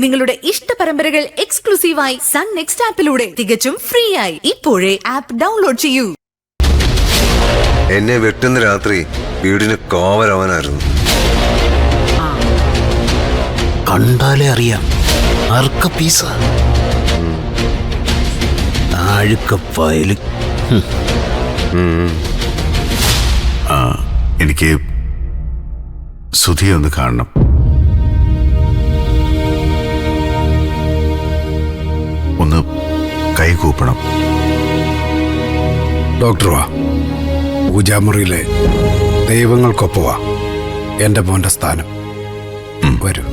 നിങ്ങളുടെ ഇഷ്ട പരമ്പരകൾ എക്സ്ക്ലൂസീവായി സൺ നെക്സ്റ്റ് ആപ്പിലൂടെ തികച്ചും ഫ്രീ ആയി. ഇപ്പോഴേ ആപ്പ് ഡൗൺലോഡ് ചെയ്യൂ. എന്നെ വെട്ടുന്ന രാത്രി വീടിന് കോവലവനായിരുന്നു. കണ്ടാലേ അറിയാം അർക്ക പീസ ആഴുക്കപ്പായല്. എനിക്ക് സുധിയെ ഒന്ന് കാണണം. ഒന്ന് കൈകൂപ്പണം. ഡോക്ടറുവാ, പൂജാമുറിയിലെ ദൈവങ്ങൾക്കൊപ്പവാ എൻ്റെ മോൻ്റെ സ്ഥാനം. വരൂ.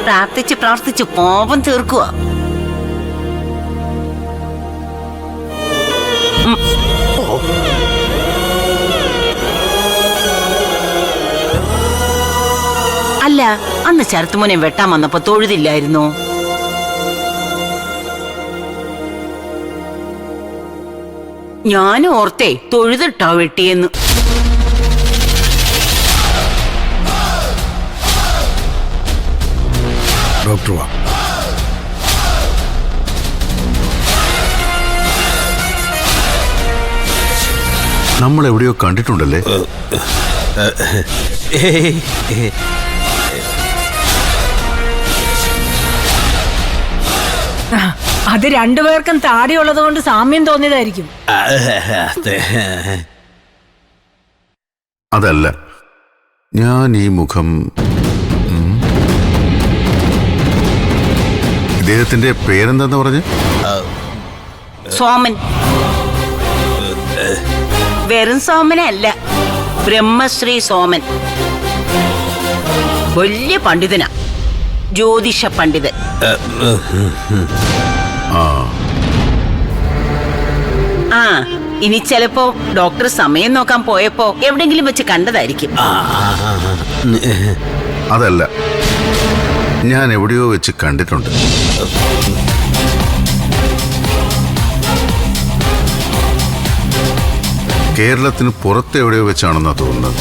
പ്രാർത്ഥിച്ച് പ്രാർത്ഥിച്ച് പാപം തീർക്കുക. അല്ല, അന്ന് ശരത്തുമോനെ വെട്ടാൻ വന്നപ്പോ തൊഴുതില്ലായിരുന്നോ? ഞാനും ഓർത്തേ തൊഴുതിട്ടാ വെട്ടിയെന്ന്. ഡോക്ടറുവാ, നമ്മൾ എവിടെയോ കണ്ടിട്ടുണ്ടല്ലേ? അത് രണ്ടുപേർക്കും താടിയുള്ളത് കൊണ്ട് സാമ്യം തോന്നിയതായിരിക്കും. അതല്ല, ഞാൻ ഈ മുഖം ഇദ്ദേഹത്തിന്റെ പേരെന്താന്ന് പറഞ്ഞ്? സോമൻ. വെറും സോമനല്ല, ബ്രഹ്മശ്രീ സോമൻ. വലിയ പണ്ഡിതനാ, ജ്യോതിഷ പണ്ഡിതൻ. ആ, ഇനി ചിലപ്പോ ഡോക്ടർ സമയം നോക്കാൻ പോയപ്പോ എവിടെങ്കിലും വെച്ച് കണ്ടതായിരിക്കും. അതല്ല, ഞാൻ എവിടെയോ വെച്ച് കണ്ടിട്ടുണ്ട്. കേരളത്തിന് പുറത്ത് എവിടെയോ വെച്ചാണെന്നാ തോന്നുന്നത്.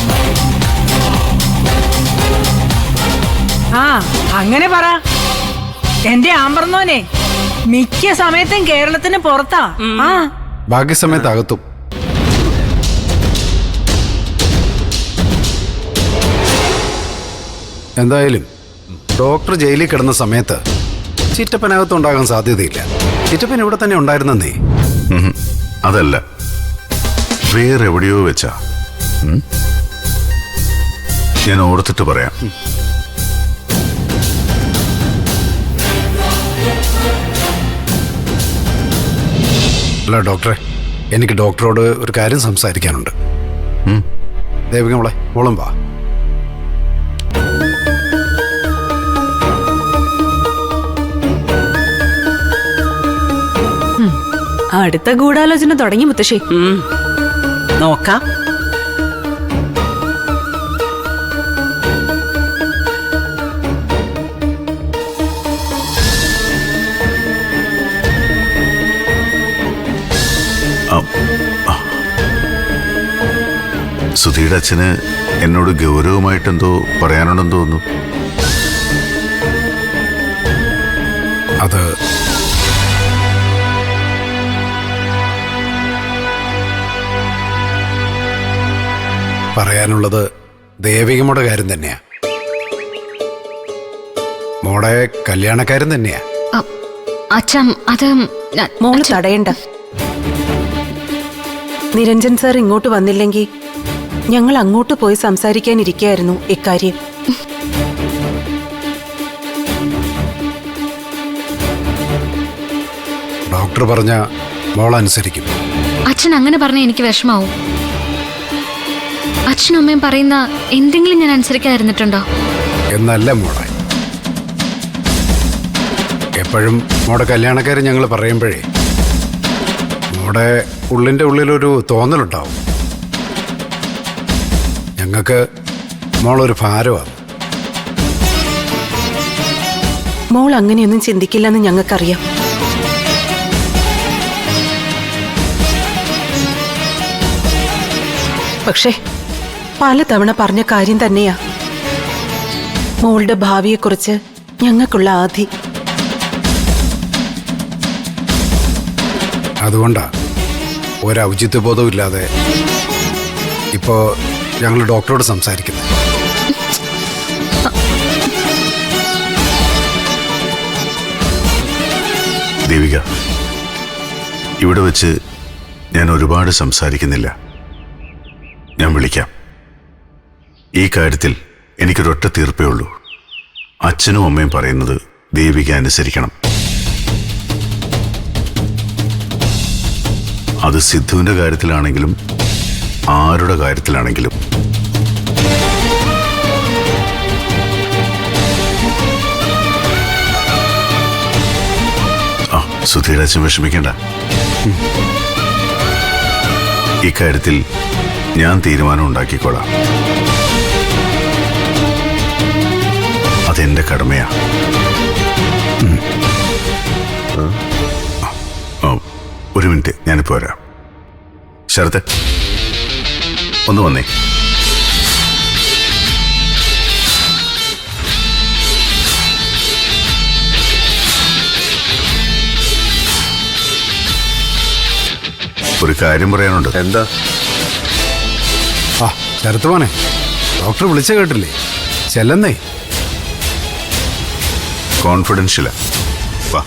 ആ, അങ്ങനെ പറ. എന്റെ ആമ്പർന്നോനെ മിക്ക സമയത്തും കേരളത്തിന് പുറത്താ. ആ, ബാക്കി സമയത്ത് അകത്തും. എന്തായാലും ഡോക്ടർ ജയിലിൽ കിടന്ന സമയത്ത് ചിറ്റപ്പനകത്തുണ്ടാകാൻ സാധ്യതയില്ല. ചിറ്റപ്പൻ ഇവിടെ തന്നെ ഉണ്ടായിരുന്നേ. അതല്ല, വേറെ എവിടെയോ വെച്ചാ. ഞാൻ ഓർത്തിട്ട് പറയാം. അല്ല ഡോക്ടറെ, എനിക്ക് ഡോക്ടറോട് ഒരു കാര്യം സംസാരിക്കാനുണ്ട്. ദേവിക മോളെ, മോളും വാ. അടുത്ത ഗൂഢാലോചന തുടങ്ങി മുത്തശ്ശി. നോക്കാം. സുധിയുടെ അച്ഛന് എന്നോട് ഗൗരവമായിട്ടെന്തോ പറയാനുണ്ടെന്ന് തോന്നുന്നു. അത് പറയാനുള്ളത് ദേവികമ്മയുടെ കാര്യം തന്നെയാ. മോടെ കല്യാണക്കാരൻ തന്നെയാ. അച്ഛൻ അത് മോള് തടയണ്ട. നിരഞ്ജൻ സാർ ഇങ്ങോട്ട് വന്നില്ലെങ്കിൽ ഞങ്ങൾ അങ്ങോട്ട് പോയി സംസാരിക്കാനിരിക്കായിരുന്നു ഇക്കാര്യം. ഡോക്ടർ പറഞ്ഞ മോളനുസരിക്കും. അച്ഛൻ അങ്ങനെ പറഞ്ഞ എനിക്ക് വിഷമാവും. അച്ഛനും അമ്മയും പറയുന്ന എന്തെങ്കിലും ഞാൻ അനുസരിക്കാതിരുന്നിട്ടുണ്ടോ? എന്നല്ല മോളെ, എപ്പോഴും മോടെ കല്യാണക്കാരൻ ഞങ്ങൾ പറയുമ്പോഴേ മോടെ ഉള്ളിൻ്റെ ഉള്ളിലൊരു തോന്നലുണ്ടാവും. ഞങ്ങൾക്ക് മോളൊരു ഭാരമാണ്. മോൾ അങ്ങനെയൊന്നും ചിന്തിക്കില്ലെന്ന് ഞങ്ങൾക്കറിയാം. പക്ഷേ പലതവണ പറഞ്ഞ കാര്യം തന്നെയാ മോളുടെ ഭാവിയെക്കുറിച്ച് ഞങ്ങൾക്കുള്ള ആധി. അതുകൊണ്ടാ ഒരൗചിത്യബോധവും ഇല്ലാതെ ഇപ്പോൾ ഞങ്ങൾ ഡോക്ടറോട് സംസാരിക്കുന്നത്. ദേവിക, ഇവിടെ വെച്ച് ഞാൻ ഒരുപാട് സംസാരിക്കുന്നില്ല. ഞാൻ വിളിക്കാം. ഈ കാര്യത്തിൽ എനിക്കൊരൊറ്റ തീർപ്പേ ഉള്ളൂ. അച്ഛനും അമ്മയും പറയുന്നത് ദേവിക അനുസരിക്കണം. അത് സിദ്ധുവിൻ്റെ കാര്യത്തിലാണെങ്കിലും ആരുടെ കാര്യത്തിലാണെങ്കിലും. സുധീയുടെ അച്ഛൻ വിഷമിക്കണ്ട. ഇക്കാര്യത്തിൽ ഞാൻ തീരുമാനം ഉണ്ടാക്കിക്കോളാം. അതെന്റെ കടമയാ. ഒരു മിനിറ്റ്, ഞാനിപ്പോ വരാം. ശരത്, ഒന്ന് വന്നേ. ഒരു കാര്യം പറയാനുണ്ട്. എന്താ? ആ ശരത്ത് മോനെ, ഡോക്ടർ വിളിച്ച കേട്ടില്ലേ? ചെല്ലുന്നേ. കോൺഫിഡൻഷ്യലാ. വാ.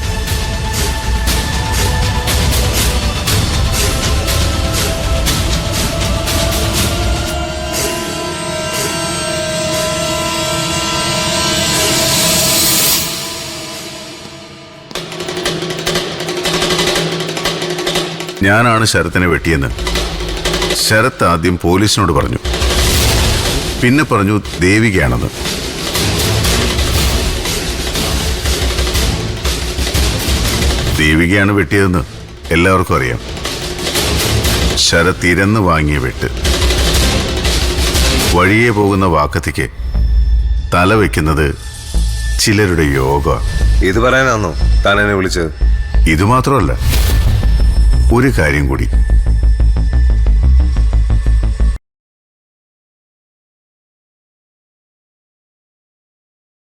ഞാനാണ് ശരത്തിനെ വെട്ടിയെന്ന് ശരത്ത് ആദ്യം പോലീസിനോട് പറഞ്ഞു. പിന്നെ പറഞ്ഞു ദേവികയാണെന്ന്. ദേവികയാണ് വെട്ടിയതെന്ന് എല്ലാവർക്കും അറിയാം. ശരത്ത് ഇരന്ന് വാങ്ങിയ വെട്ട്. വഴിയെ പോകുന്ന വാക്കത്തിക്ക് തല വെക്കുന്നത് ചിലരുടെ യോഗ. ഇത് പറയാനാണോ താൻ എന്നെ വിളിച്ചത്? ഇത് മാത്രമല്ല, ഒരു കാര്യം കൂടി.